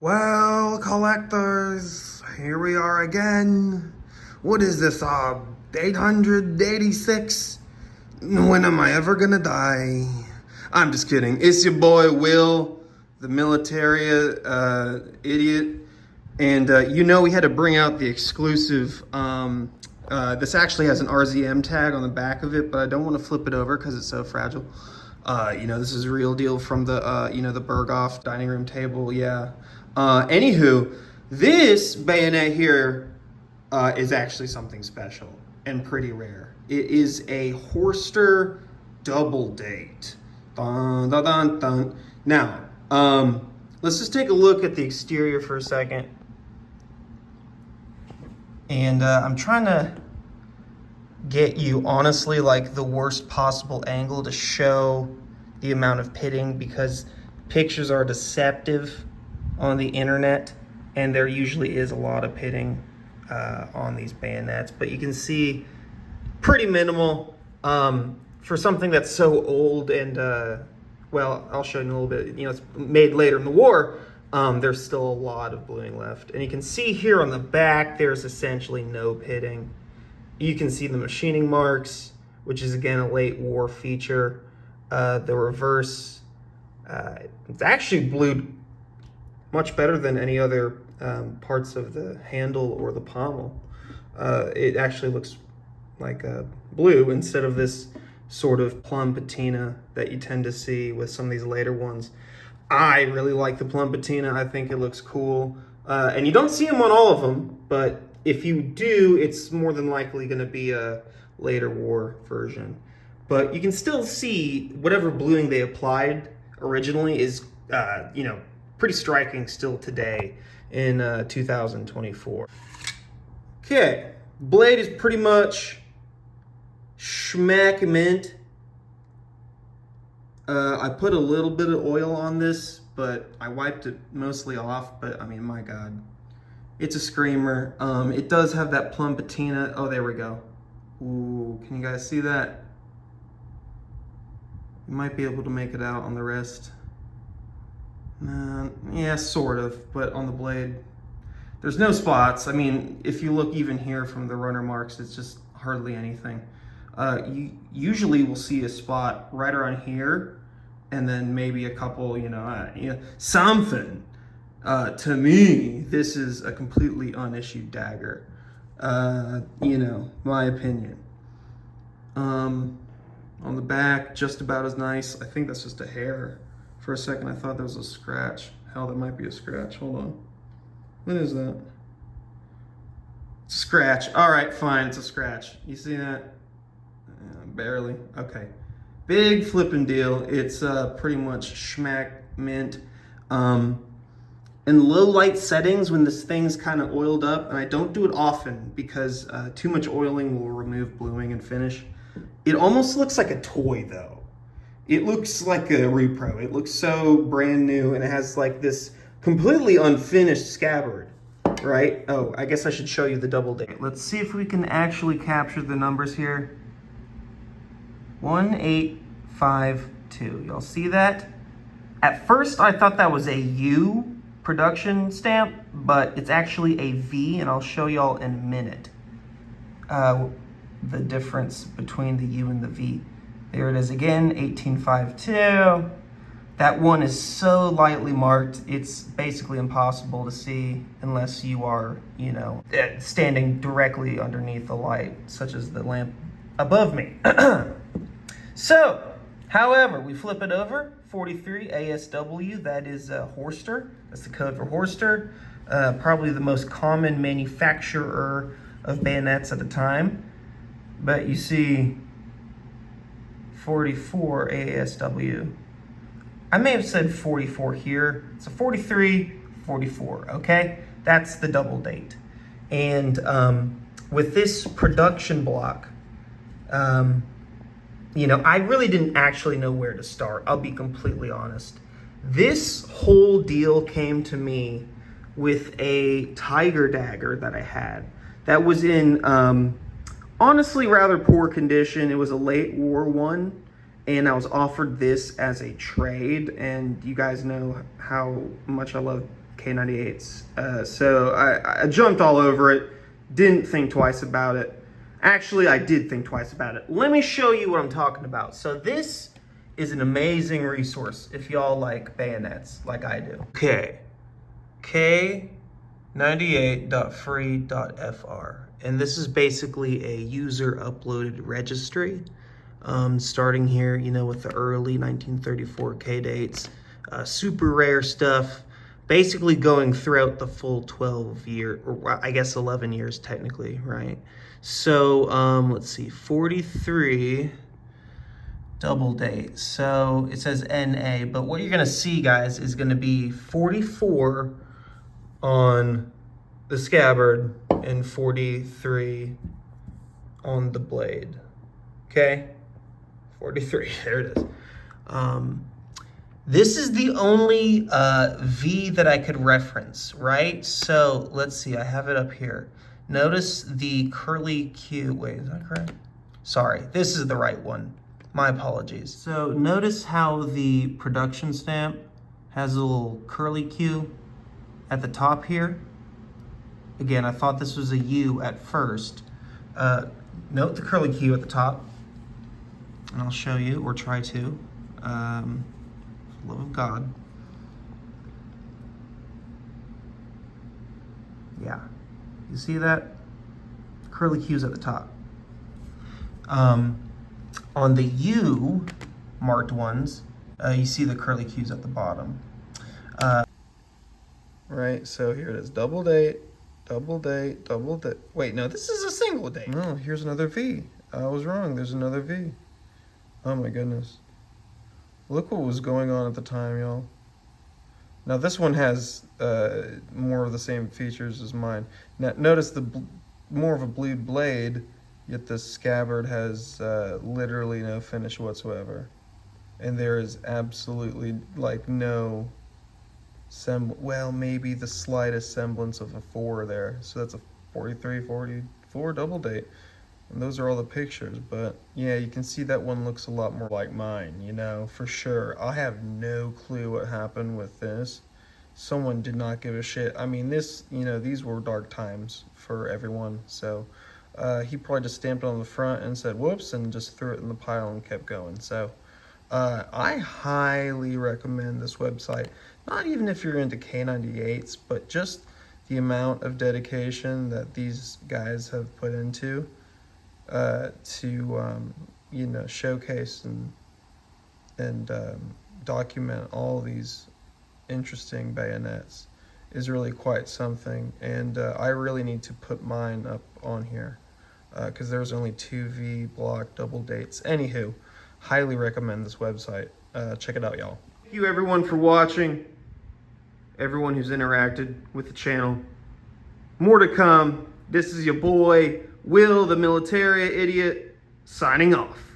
Well, collectors, here we are again. What is this, 886? When am I ever gonna die? I'm just kidding. It's your boy, Will, the military idiot. And we had to bring out the exclusive. This actually has an RZM tag on the back of it, but I don't want to flip it over because it's so fragile. This is a real deal from the, the Berghoff dining room table, yeah. Anywho, this bayonet here is actually something special and pretty rare. It is a Horster double date. Dun, dun, dun, dun. Now, let's just take a look at the exterior for a second. And I'm trying to get you, honestly, like the worst possible angle to show the amount of pitting, because pictures are deceptive on the internet, and there usually is a lot of pitting on these bayonets, but you can see pretty minimal for something that's so old. And well, I'll show you in a little bit. It's made later in the war. There's still a lot of bluing left, and you can see here on the back there's essentially no pitting. You can see the machining marks, which is again a late war feature. The reverse, it's actually blued much better than any other parts of the handle or the pommel. It actually looks like blue instead of this sort of plum patina that you tend to see with some of these later ones. I really like the plum patina. I think it looks cool. And you don't see them on all of them, but if you do, it's more than likely going to be a later war version. But you can still see whatever bluing they applied originally is, pretty striking still today in 2024. Okay, blade is pretty much schmack mint. I put a little bit of oil on this, but I wiped it mostly off. But I mean, my God, it's a screamer. It does have that plum patina. Oh, there we go. Ooh, can you guys see that? You might be able to make it out on the wrist. Yeah, sort of, but on the blade, there's no spots. I mean, if you look even here from the runner marks, it's just hardly anything. You usually will see a spot right around here, and then maybe a couple, something. To me, this is a completely unissued dagger. My opinion. On the back, just about as nice. I think that's just a hair. For a second, I thought that was a scratch. Hell, that might be a scratch. Hold on. What is that? It's a scratch. All right, fine. It's a scratch. You see that? Barely. Okay. Big flipping deal. It's pretty much schmack mint. In low light settings, when this thing's kind of oiled up, and I don't do it often because too much oiling will remove bluing and finish. It almost looks like a toy, though. It looks like a repro. It looks so brand new, and it has like this completely unfinished scabbard, right? Oh, I guess I should show you the double date. Let's see if we can actually capture the numbers here. 1852. Y'all see that? At first, I thought that was a U production stamp, but it's actually a V, and I'll show y'all in a minute the difference between the U and the V. There it is again, 1852. That one is so lightly marked, it's basically impossible to see unless you are, standing directly underneath the light, such as the lamp above me. So, however, we flip it over, 43 ASW, that is Horster. That's the code for Horster. Probably the most common manufacturer of bayonets at the time. But you see 44 ASW. I may have said 44 here. It's a 43, 44, okay? That's the double date. And with this production block, I really didn't actually know where to start. I'll be completely honest. This whole deal came to me with a tiger dagger that I had that was in honestly rather poor condition. It was a late war one, and I was offered this as a trade, and you guys know how much I love K-98s. So I jumped all over it, didn't think twice about it. Actually, I did think twice about it. Let me show you what I'm talking about. So this is an amazing resource if y'all like bayonets like I do. Okay, K98.free.fr. And this is basically a user uploaded registry. Starting here, you know, with the early 1934 K-dates, super rare stuff, basically going throughout the full 12 year, or I guess 11 years technically, right? So, let's see, 43 double date. So it says NA, but what you're gonna see, guys, is gonna be 44 on the scabbard and 43 on the blade, okay? 43, there it is. This is the only V that I could reference, right? So let's see, I have it up here. Notice the curly Q, wait, is that correct? Sorry, this is the right one. My apologies. So notice how the production stamp has a little curly Q at the top here. Again, I thought this was a U at first. Note the curly Q at the top. And I'll show you, or try to. Love of God. Yeah, you see that? Curly Q's at the top. On the U marked ones, you see the curly Q's at the bottom. Right, so here it is, double date, double date, double date. Wait, no, this is a single date. No, here's another V. I was wrong, there's another V. Oh my goodness. Look what was going on at the time, y'all. Now this one has more of the same features as mine. Now notice the more of a blued blade, yet the scabbard has literally no finish whatsoever. And there is absolutely like no well, maybe the slightest semblance of a 4 there. So that's a 43, 44 double date. And those are all the pictures, but yeah, you can see that one looks a lot more like mine, you know, for sure. I have no clue what happened with this. Someone did not give a shit. I mean, this, you know, these were dark times for everyone, so he probably just stamped it on the front and said whoops and just threw it in the pile and kept going. So I highly recommend this website, not even if you're into K-98s, but just the amount of dedication that these guys have put into to you know, showcase and document all these interesting bayonets is really quite something. And I really need to put mine up on here because there's only 2 V block double dates. Anywho, highly recommend this website. Check it out, y'all. Thank you everyone for watching, everyone who's interacted with the channel. More to come. This is your boy Will, the Militaria Idiot, signing off.